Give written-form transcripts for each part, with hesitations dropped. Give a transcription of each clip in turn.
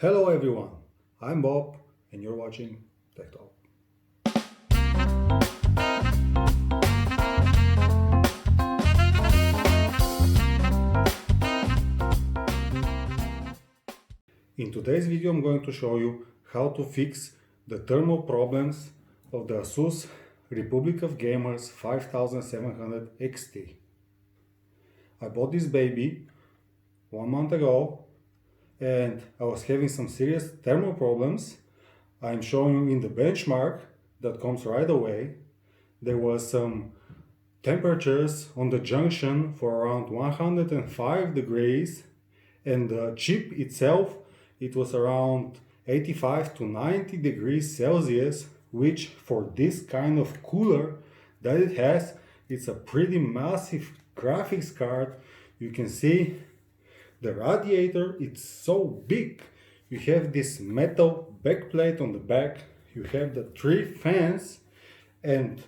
Hello everyone, I'm Bob and you're watching Tech Talk. In today's video I'm going to show you how to fix the thermal problems of the Asus Republic of Gamers 5700 XT. I bought this baby 1 month ago and I was having some serious thermal problems. I'm showing you in the benchmark that comes right away. There was some temperatures on the junction for around 105 degrees, and the chip itself, it was around 85 to 90 degrees Celsius, which for this kind of cooler that it has, it's a pretty massive graphics card. You can see the radiator, it's so big. You have this metal backplate on the back, you have the 3 fans, and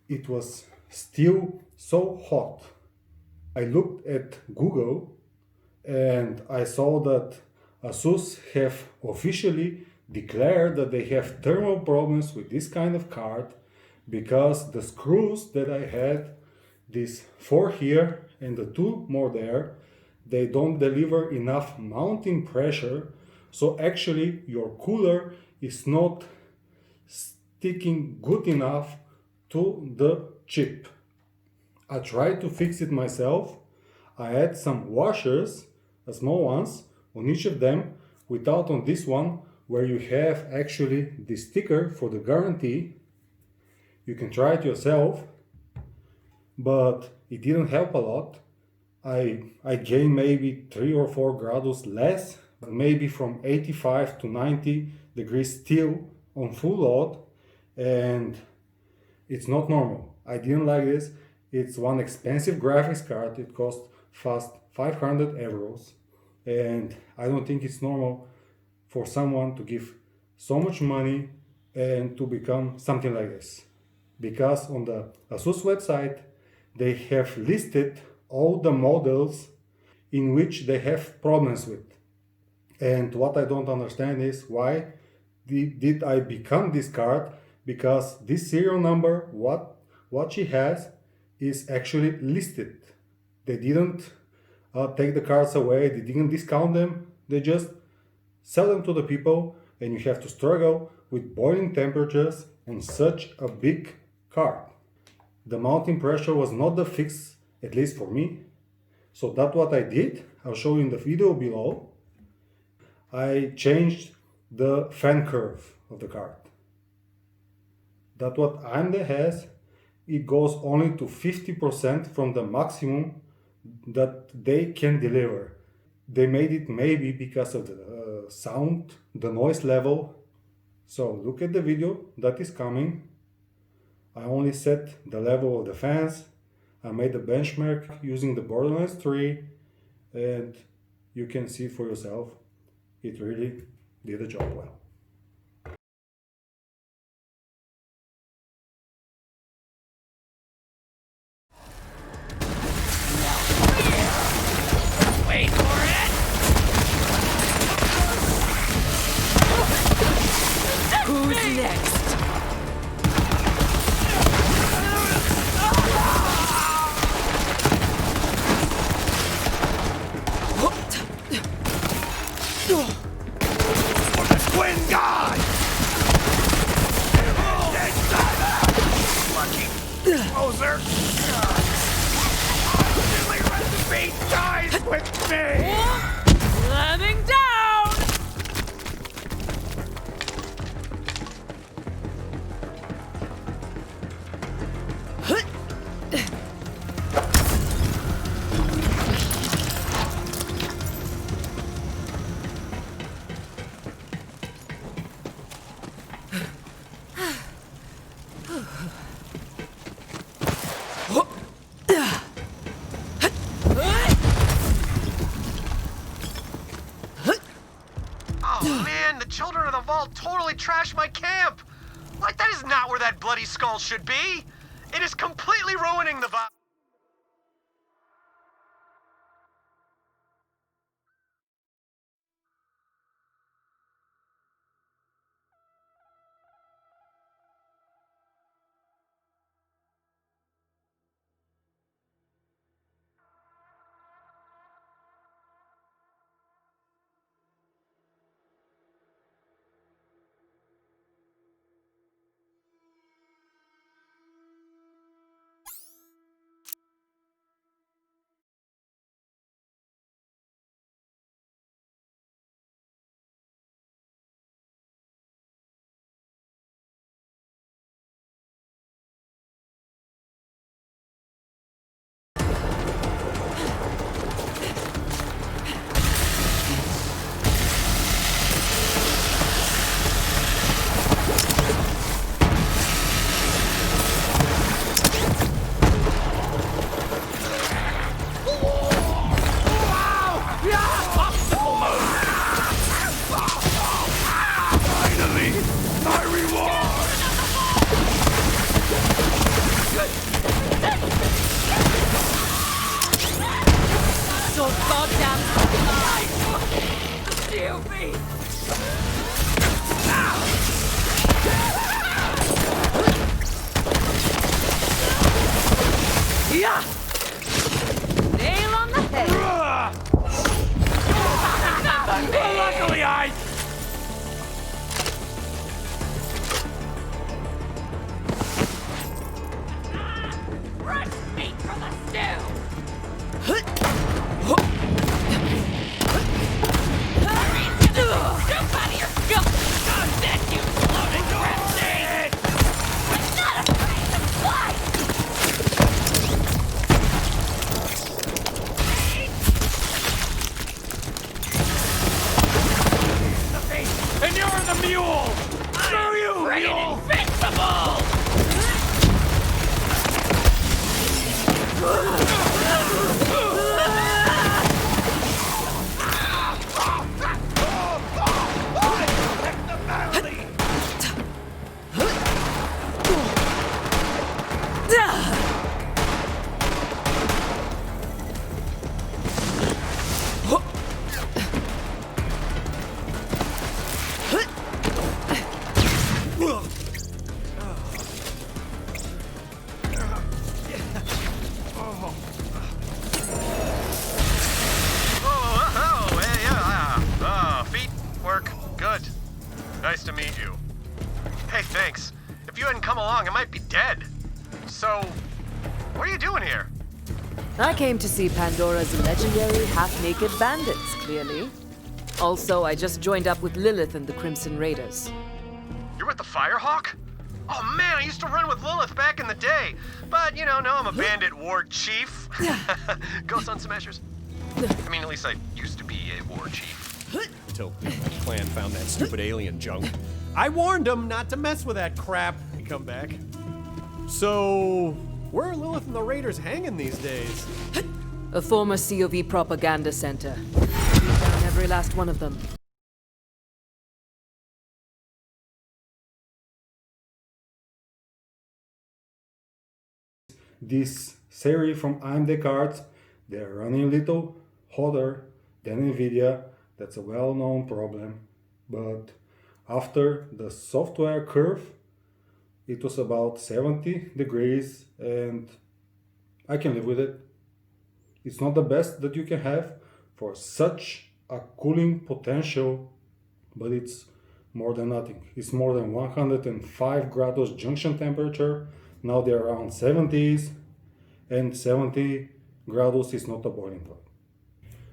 it was still so hot. I looked at Google and I saw that Asus have officially declared that they have thermal problems with this kind of card because the screws that I had, these 4 here and the 2 more there, they don't deliver enough mounting pressure, so actually your cooler is not sticking good enough to the chip. I tried to fix it myself. I had some washers, small ones, on each of them, without on this one, where you have actually the sticker for the guarantee. You can try it yourself, but it didn't help a lot. I gained maybe 3 or 4 grados less, but maybe from 85 to 90 degrees still on full load, and it's not normal. I didn't like this. It's one expensive graphics card. It cost fast 500 euros, and I don't think it's normal for someone to give so much money and to become something like this. Because on the Asus website they have listed all the models in which they have problems with. And what I don't understand is why did I become this card, because this serial number, what she has, is actually listed. They didn't take the cards away, they didn't discount them, they just sell them to the people, and you have to struggle with boiling temperatures on such a big card. The mounting pressure was not the fix, at least for me. So that's what I did. I'll show you in the video below. I changed the fan curve of the card. That's what AMD has. It goes only to 50% from the maximum that they can deliver. They made it maybe because of the sound, the noise level. So look at the video that is coming. I only set the level of the fans. I made a benchmark using the Borderlands 3, and you can see it for yourself. It really did the job well. Wait for it! Who's next? For the Twin God! Lucky poser! Silly recipe dies with me! Slamming down! Oh man, the children of the vault totally trashed my camp! Like, that is not where that bloody skull should be! It is completely ruining the vibe. Goofy! Yeah! Nail on the head! Luckily I... Fresh meat for the stew! And you're the mule! Screw you, mule! Invincible! Nice to meet you. Hey, thanks. If you hadn't come along, I might be dead. So, what are you doing here? I came to see Pandora's legendary half-naked bandits, clearly. Also, I just joined up with Lilith and the Crimson Raiders. You're with the Firehawk? Oh man, I used to run with Lilith back in the day. But, you know, now I'm a bandit ward chief. Ghost on Smashers. I mean, at least I used to be a ward chief. Until the clan found that stupid alien junk. I warned them not to mess with that crap. They come back. So, where are Lilith and the Raiders hanging these days? A former COV propaganda center. Beat down every last one of them. This series from AMD cards, they're running a little hotter than Nvidia. That's a well-known problem, but after the software curve, it was about 70 degrees and I can live with it. It's not the best that you can have for such a cooling potential, but it's more than nothing. It's more than 105 grados junction temperature. Now they're around 70s, and 70 grados is not a boiling point.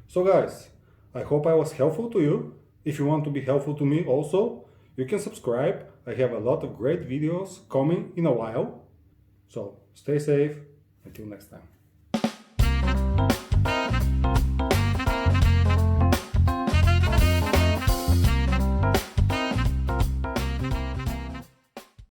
So guys, I hope I was helpful to you. If you want to be helpful to me also, you can subscribe. I have a lot of great videos coming in a while. So stay safe. Until next time.